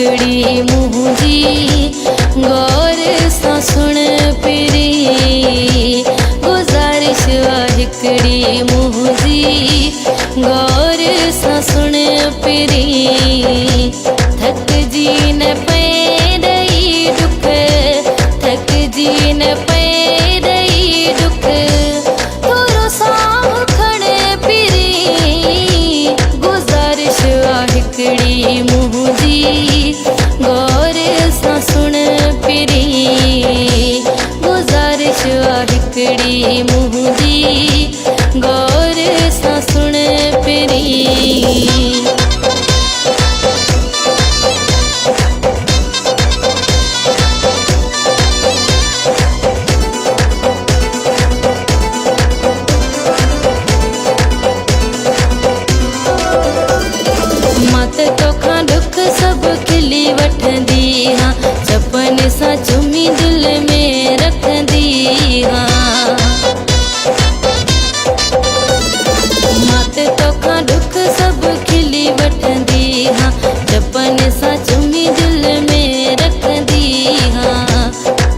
हिकड़ी मुंहिंजी गौर सां सुण पिरी। गुज़ारिश हिकड़ी मुंहिंजी गौर सां सुण पिरी। थकजी न पए ॾई डुक, थकजी न पए ॾई डुक, थोरो साह खण पिरी। गुज़ारिश हिकड़ी मुंहिंजी गौर सां सुण पिरी। गुज़ारिश हिकड़ी मुंहिंजी गौर सां सुण पिरी। सब खिली वठंदी हाँ, चपन सां चुमी दिल में रखंदी हाँ। मात तोखां दुख सब खिली वठंदी हाँ, चपन सां चुमी दिल में रखंदी हाँ।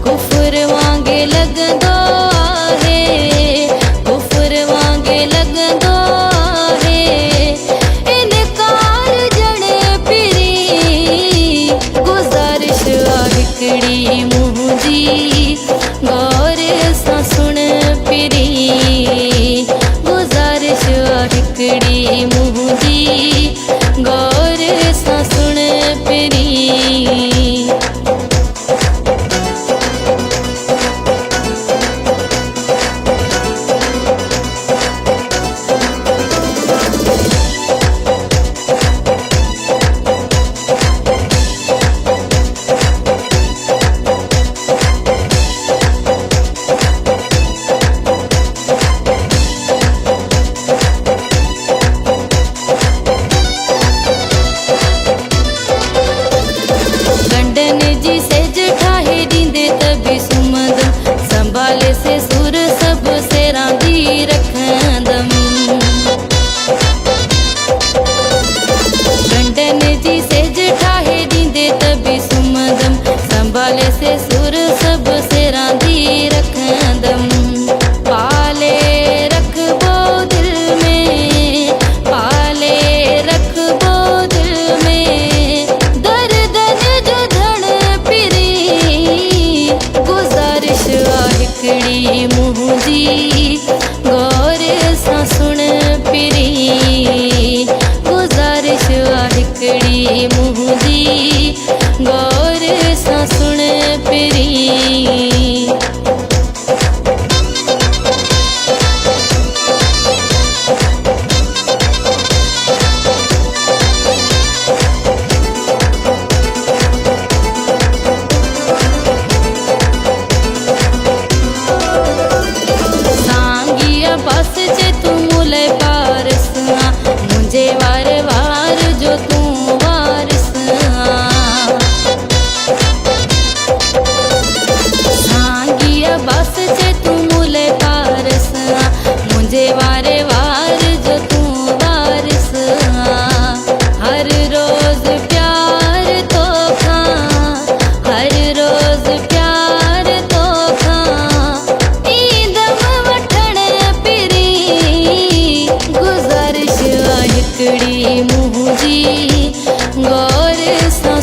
कुफर वांगे लॻंदो आहे, कुफर वांगे लॻंदो आहे, हिकड़ी मुंहिंजी गौर सां सुण पिरी। गुज़ारिश हिकड़ी मुंहिंजी गौर सां सुण पिरी। संभाले से सुर सब से रांदी रखंदम। गंडन जी सेज ठाहे ॾींदे त बि सुम्हंदम। संभाले से सुर सब से रांदी रखंदम। पाले रखबो दिल में, पाले रखबो दिल में, दर्दन जो धड़ पिरी। गुज़ारिश हिकड़ी मुंहिंजी गौर सां सुण पिरी। गुज़ारिश हिकड़ी मुंहिंजी गौर सां सुण पिरी। बस जे तू मुले पारस मुझे वार वार जो तू वारिस। सांगिया बस जे तू मुले पारस मुझे वार वार जो तू वारिस। हर रोज प्यार तो खा, हर रोज प्यार तो खा, हिकड़ी मुंहिंजी गौर सां